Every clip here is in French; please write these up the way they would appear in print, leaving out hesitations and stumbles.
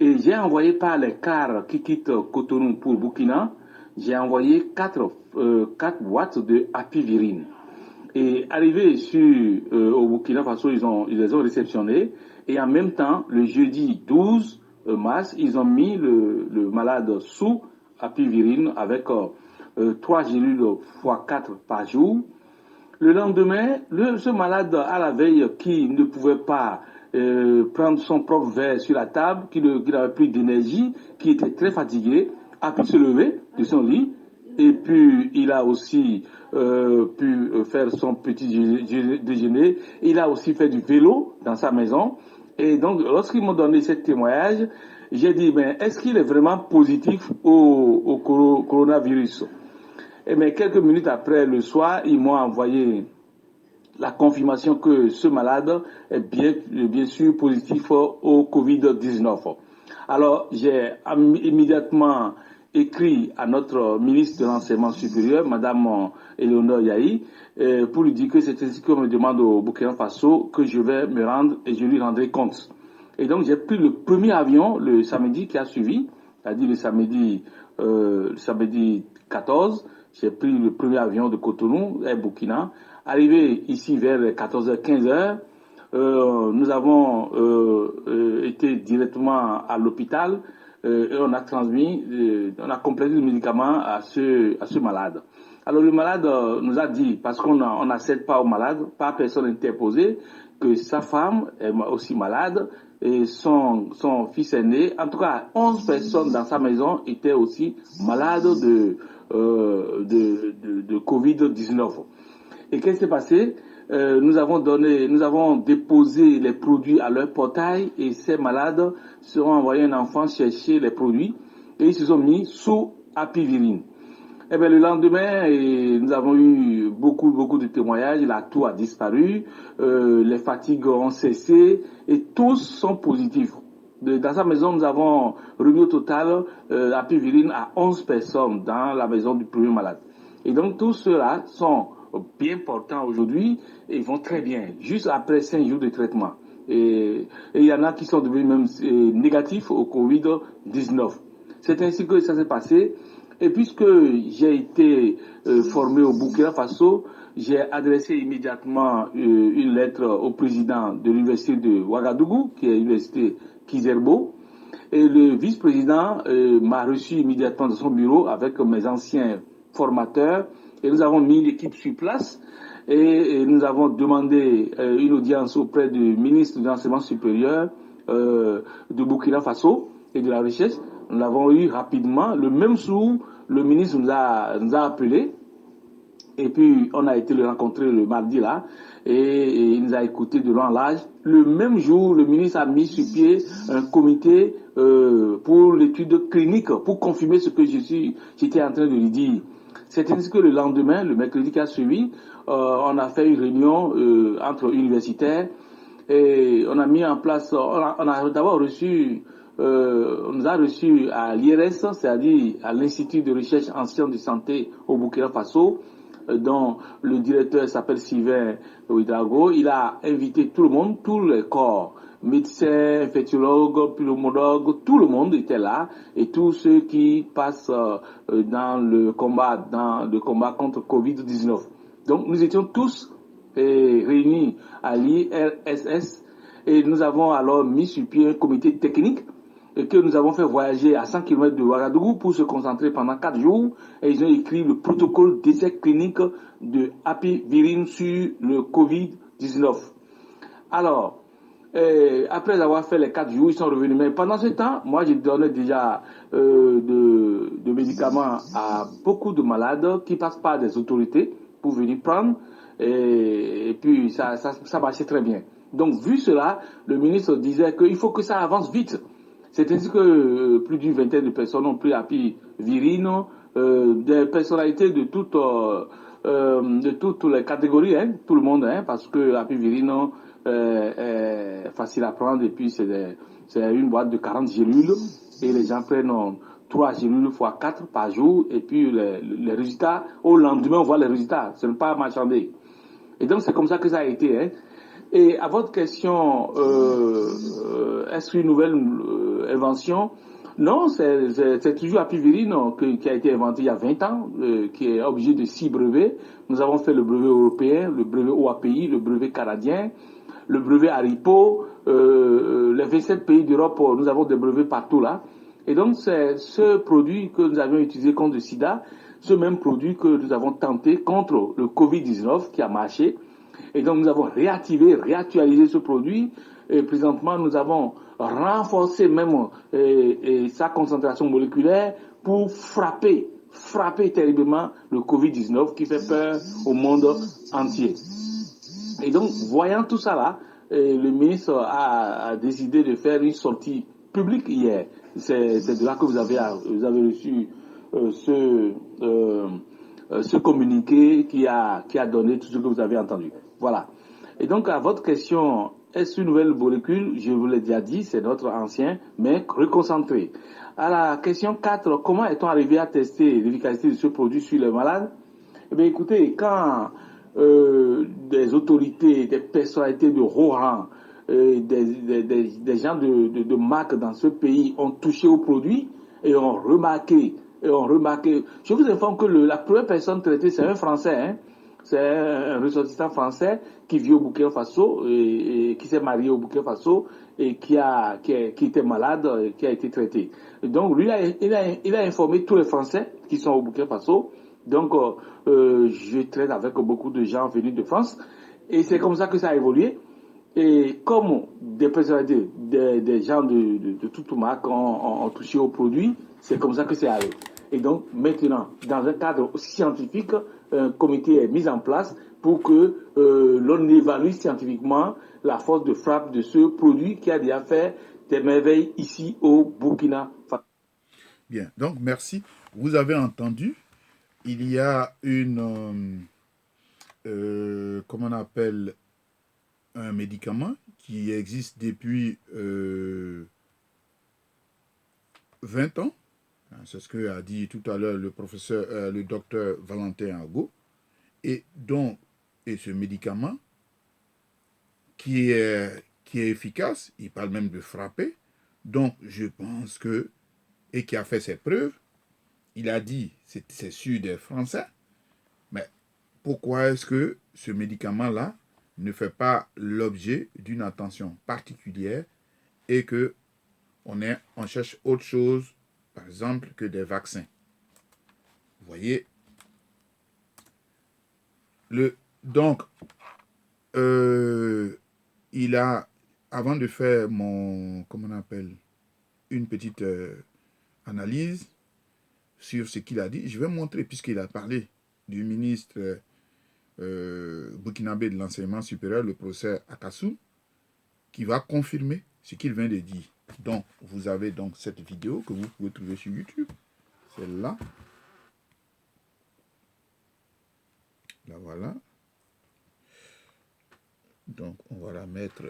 Et j'ai envoyé par les cars qui quittent Cotonou pour Burkina, j'ai envoyé 4 boîtes de Apivirine. Et arrivé au Burkina Faso, ils les ont réceptionnés. Et en même temps, le jeudi 12 mars, ils ont mis le malade sous Apivirine avec 3 gélules fois 4 par jour. Le lendemain, ce malade à la veille qui ne pouvait pas prendre son propre verre sur la table, qui n'avait plus d'énergie, qui était très fatigué, a pu se lever de son lit et puis il a aussi pu faire son petit déjeuner. Il a aussi fait du vélo dans sa maison. Et donc, lorsqu'ils m'ont donné ce témoignage, j'ai dit, ben, est-ce qu'il est vraiment positif au coronavirus? Et bien, quelques minutes après, le soir, ils m'ont envoyé la confirmation que ce malade est bien sûr positif au Covid-19. Alors, j'ai immédiatement écrit à notre ministre de l'Enseignement supérieur, Madame Eleonore Yahi, pour lui dire que c'est ainsi qu'on me demande au Burkina Faso que je vais me rendre et je lui rendrai compte. Et donc, j'ai pris le premier avion le samedi qui a suivi, c'est-à-dire le samedi 14, j'ai pris le premier avion de Cotonou, Air Burkina. Arrivé ici vers 14h, 15h, nous avons été directement à l'hôpital et on a on a complété le médicament à ce malade. Alors le malade nous a dit, parce qu'on n'accède pas au malade, pas personne interposée, que sa femme est aussi malade et son fils aîné, en tout cas 11 personnes dans sa maison étaient aussi malades de Covid-19. Et qu'est-ce qui s'est passé? Nous avons déposé les produits à leur portail et ces malades seront envoyés un enfant chercher les produits et ils se sont mis sous Apivirine. Eh bien, le lendemain, nous avons eu beaucoup de témoignages. La toux a disparu, les fatigues ont cessé et tous sont positifs. Dans sa maison, nous avons remis au total Apivirine à 11 personnes dans la maison du premier malade. Et donc, tous ceux-là sont bien portants aujourd'hui et vont très bien, juste après 5 jours de traitement. Et il y en a qui sont devenus même négatifs au Covid-19. C'est ainsi que ça s'est passé. Et puisque j'ai été formé au Burkina Faso, j'ai adressé immédiatement une lettre au président de l'université de Ouagadougou, qui est l'université Kizerbo. Et le vice-président m'a reçu immédiatement dans son bureau avec mes anciens formateurs. Et nous avons mis l'équipe sur place et nous avons demandé une audience auprès du ministre de l'Enseignement supérieur de Burkina Faso et de la Recherche. Nous l'avons eu rapidement. Le même jour, le ministre nous a appelés. Et puis, on a été le rencontrer le mardi là. Et il nous a écouté de long en large. Le même jour, le ministre a mis sur pied un comité pour l'étude clinique, pour confirmer ce que j'étais en train de lui dire. C'est ainsi que le lendemain, le mercredi qui a suivi, on a fait une réunion entre universitaires et on a mis en place, on a d'abord reçu, on nous a reçus à l'IRS, c'est-à-dire à l'Institut de recherche en sciences de santé au Burkina Faso, dont le directeur s'appelle Sylvain Ouidrago. Il a invité tout le monde, tous les corps, médecins, infectiologues, pneumologues, tout le monde était là, et tous ceux qui passent dans le combat contre Covid-19. Donc nous étions tous réunis à l'IRSS et nous avons alors mis sur pied un comité technique et que nous avons fait voyager à 100 km de Ouagadougou pour se concentrer pendant 4 jours. Et ils ont écrit le protocole d'essai clinique de Apivirine sur le Covid-19. Alors, après avoir fait les 4 jours, ils sont revenus. Mais pendant ce temps, moi, j'ai donné déjà de médicaments à beaucoup de malades qui passent par des autorités pour venir prendre. Et puis, ça marchait très bien. Donc, vu cela, le ministre disait qu'il faut que ça avance vite. C'est ainsi que plus d'une vingtaine de personnes ont pris Apivirine, des personnalités de toutes les catégories, hein, tout le monde, hein, parce que Apivirine est facile à prendre et puis c'est une boîte de 40 gélules et les gens prennent 3 gélules fois 4 par jour et puis les résultats, au lendemain on voit les résultats, ce n'est pas marchandé. Et donc c'est comme ça que ça a été, hein. Et à votre question, est-ce une nouvelle invention? Non, c'est toujours Apivirine qui a été inventé il y a 20 ans, qui est obligé de 6 brevets. Nous avons fait le brevet européen, le brevet OAPI, le brevet canadien, le brevet Aripo, les 27 pays d'Europe, nous avons des brevets partout là. Et donc, c'est ce produit que nous avions utilisé contre le sida, ce même produit que nous avons tenté contre le Covid-19 qui a marché. Et donc, nous avons réactivé, réactualisé ce produit. Et présentement, nous avons renforcé même sa concentration moléculaire pour frapper terriblement le Covid-19 qui fait peur au monde entier. Et donc, voyant tout ça là, le ministre a décidé de faire une sortie publique hier. C'est de là que vous avez reçu ce communiqué qui a donné tout ce que vous avez entendu. Voilà. Et donc, à votre question, est-ce une nouvelle molécule? Je vous l'ai déjà dit, c'est notre ancien, mais reconcentré. À la question 4, comment est-on arrivé à tester l'efficacité de ce produit sur les malades? Eh bien, écoutez, quand des autorités, des personnalités de haut rang, des gens de marque dans ce pays ont touché au produit et ont remarqué. Je vous informe que la première personne traitée, c'est un Français, hein. C'est un ressortissant français qui vit au Burkina Faso et qui s'est marié au Burkina Faso et qui était malade et qui a été traité. Donc, lui, il a informé tous les Français qui sont au Burkina Faso. Donc, je traite avec beaucoup de gens venus de France et c'est comme ça que ça a évolué. Et comme des personnalités, des gens de toute marque ont touché au produit, c'est comme ça que c'est allé. Et donc, maintenant, dans un cadre scientifique, un comité est mis en place pour que l'on évalue scientifiquement la force de frappe de ce produit qui a déjà fait des merveilles ici au Burkina Faso. Bien, donc merci. Vous avez entendu, il y a comment on appelle, un médicament qui existe depuis 20 ans. C'est ce que a dit tout à l'heure le docteur Valentin Ago. Et ce médicament qui est efficace, il parle même de frapper. Donc, je pense que, et qui a fait ses preuves, il a dit, c'est sûr des Français, mais pourquoi est-ce que ce médicament-là ne fait pas l'objet d'une attention particulière et que on cherche autre chose, par exemple, que des vaccins? Vous voyez, donc, il a, avant de faire comment on appelle, une petite analyse sur ce qu'il a dit, je vais montrer, puisqu'il a parlé du ministre burkinabé de l'enseignement supérieur, le professeur Akassou, qui va confirmer ce qu'il vient de dire. Donc, vous avez donc cette vidéo que vous pouvez trouver sur YouTube. Celle-là. La voilà. Donc, on va la mettre.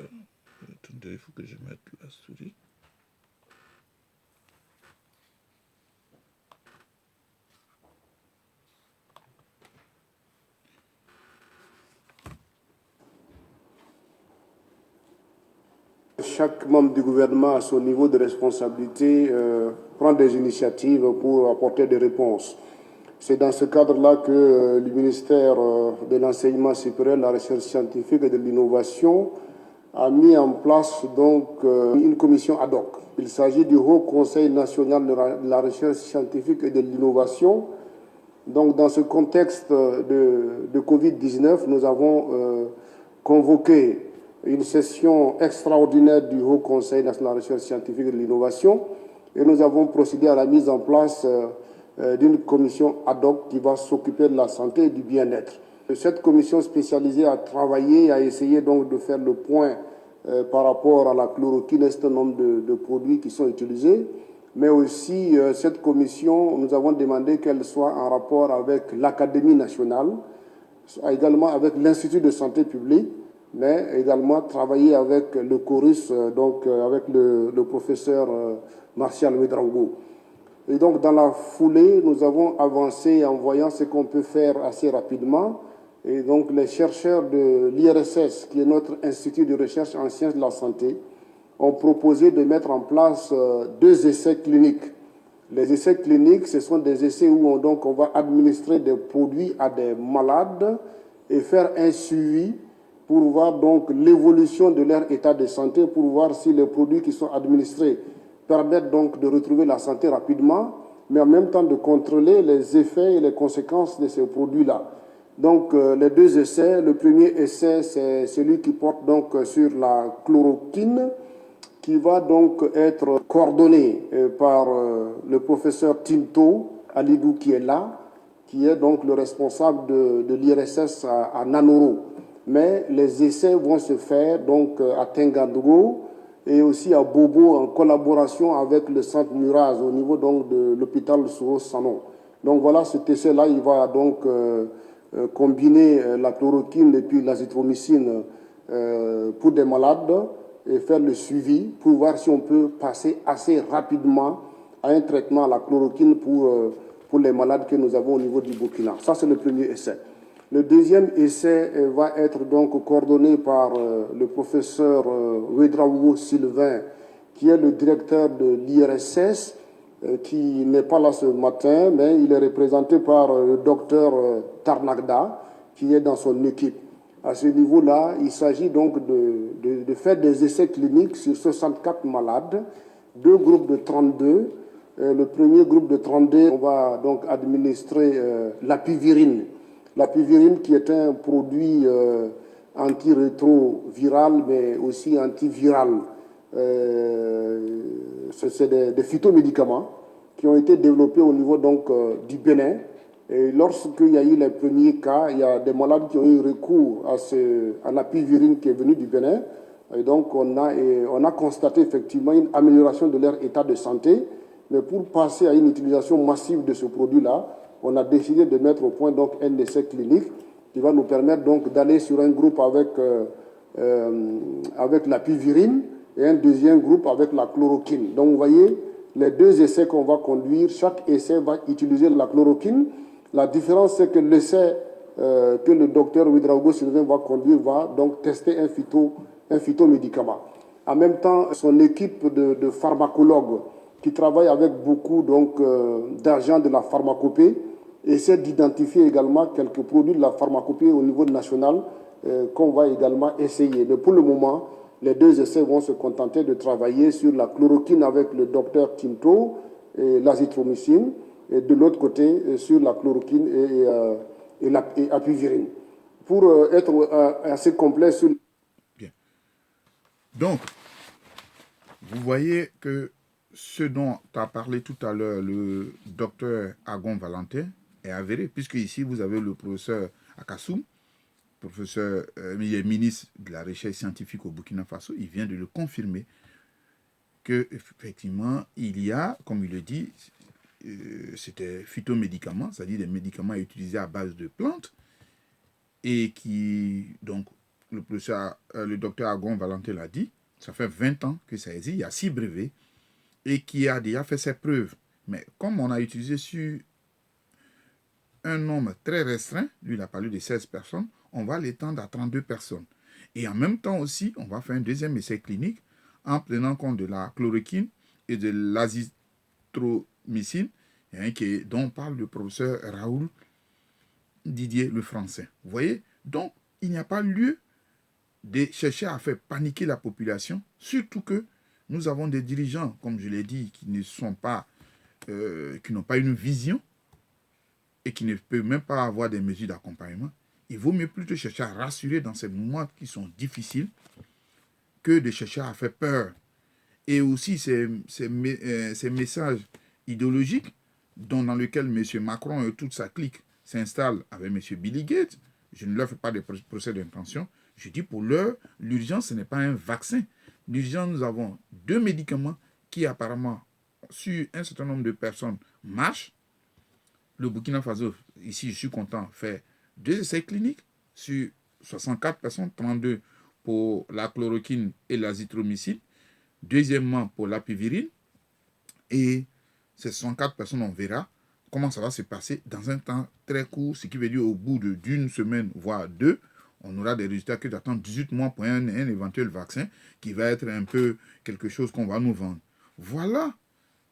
Attendez, il faut que je mette la souris. Chaque membre du gouvernement, à son niveau de responsabilité, prend des initiatives pour apporter des réponses. C'est dans ce cadre-là que le ministère de l'Enseignement supérieur, de la Recherche scientifique et de l'Innovation a mis en place donc une commission ad hoc. Il s'agit du Haut Conseil national de la recherche scientifique et de l'innovation. Donc, dans ce contexte de Covid-19, nous avons convoqué une session extraordinaire du Haut Conseil national de la recherche scientifique et de l'innovation et nous avons procédé à la mise en place d'une commission ad hoc qui va s'occuper de la santé et du bien-être. Cette commission spécialisée a travaillé, a essayé donc de faire le point par rapport à la chloroquine et un certain nombre de produits qui sont utilisés, mais aussi cette commission, nous avons demandé qu'elle soit en rapport avec l'Académie nationale, également avec l'Institut de santé publique, mais également travailler avec le chorus, donc avec le professeur Martial Ouedraogo. Et donc dans la foulée, nous avons avancé en voyant ce qu'on peut faire assez rapidement. Et donc les chercheurs de l'IRSS, qui est notre institut de recherche en sciences de la santé, ont proposé de mettre en place 2 essais cliniques. Les essais cliniques, ce sont des essais où on va administrer des produits à des malades et faire un suivi pour voir donc l'évolution de leur état de santé, pour voir si les produits qui sont administrés permettent donc de retrouver la santé rapidement, mais en même temps de contrôler les effets et les conséquences de ces produits-là. Donc les 2 essais, le premier essai c'est celui qui porte donc sur la chloroquine, qui va donc être coordonné par le professeur Tinto Alidou qui est là, qui est donc le responsable de l'IRSS à Nanoro. Mais les essais vont se faire donc à Tengadogo et aussi à Bobo en collaboration avec le centre Muraz au niveau donc de l'hôpital Souro-Sanon. Donc voilà, cet essai-là, il va donc combiner la chloroquine et puis l'azithromycine pour des malades et faire le suivi pour voir si on peut passer assez rapidement à un traitement à la chloroquine pour les malades que nous avons au niveau du Burkina. Ça, c'est le premier essai. Le deuxième essai va être donc coordonné par le professeur Ouedraogo Sylvain, qui est le directeur de l'IRSS, qui n'est pas là ce matin, mais il est représenté par le docteur Tarnagda, qui est dans son équipe. À ce niveau-là, il s'agit donc de faire des essais cliniques sur 64 malades, 2 groupes de 32. Le premier groupe de 32, on va donc administrer l'apivirine. L'apivirine qui est un produit antirétroviral, mais aussi antiviral. C'est des phytomédicaments qui ont été développés au niveau donc, du Bénin. Et lorsqu'il y a eu les premiers cas, il y a des malades qui ont eu recours à l'apivirine qui est venue du Bénin. Et donc, on a constaté effectivement une amélioration de leur état de santé. Mais pour passer à une utilisation massive de ce produit-là, on a décidé de mettre au point donc, un essai clinique qui va nous permettre donc, d'aller sur un groupe avec l'apivirine et un deuxième groupe avec la chloroquine. Donc, vous voyez, les 2 essais qu'on va conduire, chaque essai va utiliser la chloroquine. La différence, c'est que l'essai que le docteur Ouedraogo Sylvain va conduire va donc tester un phytomédicament. En même temps, son équipe de pharmacologues qui travaille avec beaucoup d'argent de la pharmacopée essaie d'identifier également quelques produits de la pharmacopée au niveau national qu'on va également essayer. Mais pour le moment, les 2 essais vont se contenter de travailler sur la chloroquine avec le docteur Tinto et l'azithromycine, et de l'autre côté sur la chloroquine et l'apivirine. Pour être assez complet sur... Bien. Donc, vous voyez que ce dont a parlé tout à l'heure le docteur Agon Valentin est avéré, puisque ici vous avez le professeur Akassoum, professeur, il est ministre de la recherche scientifique au Burkina Faso, il vient de le confirmer que effectivement il y a, comme il le dit, c'était phytomédicaments, c'est-à-dire des médicaments utilisés à base de plantes, et qui, donc, le docteur Agon Valentin l'a dit, ça fait 20 ans que ça existe, il y a 6 brevets, et qui a déjà fait ses preuves. Mais comme on a utilisé sur un nombre très restreint, lui il a parlé de 16 personnes, on va l'étendre à 32 personnes. Et en même temps aussi, on va faire un deuxième essai clinique en prenant compte de la chloroquine et de l'azithromycine, dont parle le professeur Raoul Didier le français. Vous voyez? Donc, il n'y a pas lieu de chercher à faire paniquer la population, surtout que nous avons des dirigeants, comme je l'ai dit, qui n'ont pas une vision et qui ne peuvent même pas avoir des mesures d'accompagnement. Il vaut mieux plutôt chercher à rassurer dans ces moments qui sont difficiles que de chercher à faire peur. Et aussi ces messages idéologiques dans lesquels M. Macron et toute sa clique s'installent avec M. Billy Gates. Je ne leur fais pas de procès d'intention. Je dis pour l'heure, l'urgence, ce n'est pas un vaccin. L'urgence, nous avons 2 médicaments qui apparemment, sur un certain nombre de personnes, marchent. Le Burkina Faso, ici je suis content, fait 2 essais cliniques sur 64 personnes, 32 pour la chloroquine et l'azithromycine, deuxièmement pour l'apivirine, et ces 64 personnes, on verra comment ça va se passer dans un temps très court, ce qui veut dire au bout d'une semaine, voire 2, on aura des résultats que d'attendre 18 mois pour un éventuel vaccin qui va être un peu quelque chose qu'on va nous vendre. Voilà,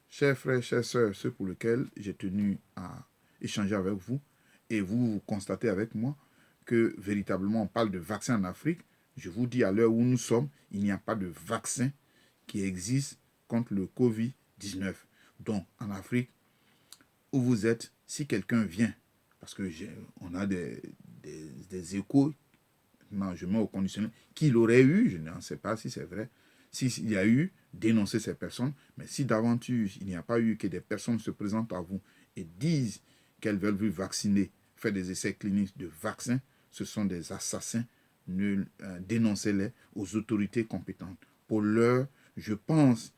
chers frères, chères sœurs, ce pour lequel j'ai tenu à échanger avec vous et vous constatez avec moi que véritablement on parle de vaccin en Afrique. Je vous dis à l'heure où nous sommes, il n'y a pas de vaccin qui existe contre le Covid-19. Donc en Afrique, où vous êtes, si quelqu'un vient, parce que on a des échos, non, je mets au conditionnel, qu'il aurait eu, je ne sais pas si c'est vrai, s'il y a eu, dénoncer ces personnes, mais si d'aventure il n'y a pas eu que des personnes se présentent à vous et disent qu'elles veulent vous vacciner, faire des essais cliniques de vaccins, ce sont des assassins, dénoncez-les aux autorités compétentes. Pour l'heure, je pense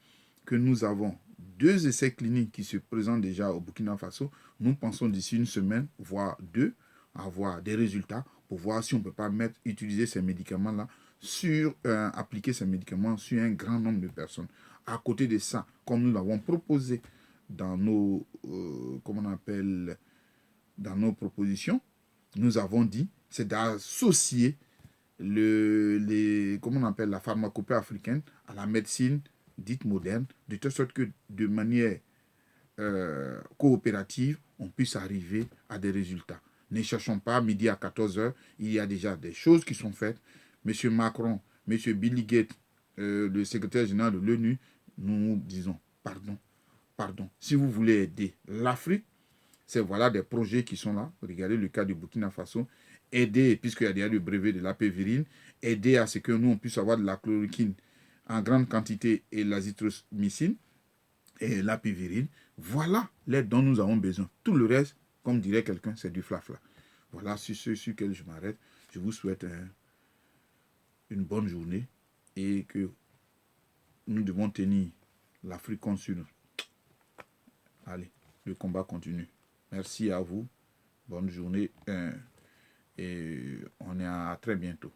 que nous avons 2 essais cliniques qui se présentent déjà au Burkina Faso. Nous pensons d'ici une semaine, voire 2, avoir des résultats pour voir si on ne peut pas utiliser ces médicaments-là, appliquer ces médicaments sur un grand nombre de personnes. À côté de ça, comme nous l'avons proposé dans nos, dans nos propositions, nous avons dit, c'est d'associer la pharmacopée africaine à la médecine dite moderne, de telle sorte que de manière coopérative, on puisse arriver à des résultats. Ne cherchons pas midi à 14h, il y a déjà des choses qui sont faites. Monsieur Macron, monsieur Billy Gates, le secrétaire général de l'ONU, nous disons pardon. Si vous voulez aider l'Afrique, c'est voilà des projets qui sont là. Regardez le cas du Burkina Faso. Aider, puisqu'il y a déjà le brevet de l'apévirine, aider à ce que nous, on puisse avoir de la chloroquine en grande quantité et l'azithromycine et l'apévirine. Voilà l'aide dont nous avons besoin. Tout le reste, comme dirait quelqu'un, c'est du flafla. Voilà sur ce sur lequel je m'arrête. Je vous souhaite une bonne journée et que nous devons tenir l'Afrique contre nous. Allez, le combat continue. Merci à vous. Bonne journée et on est à très bientôt.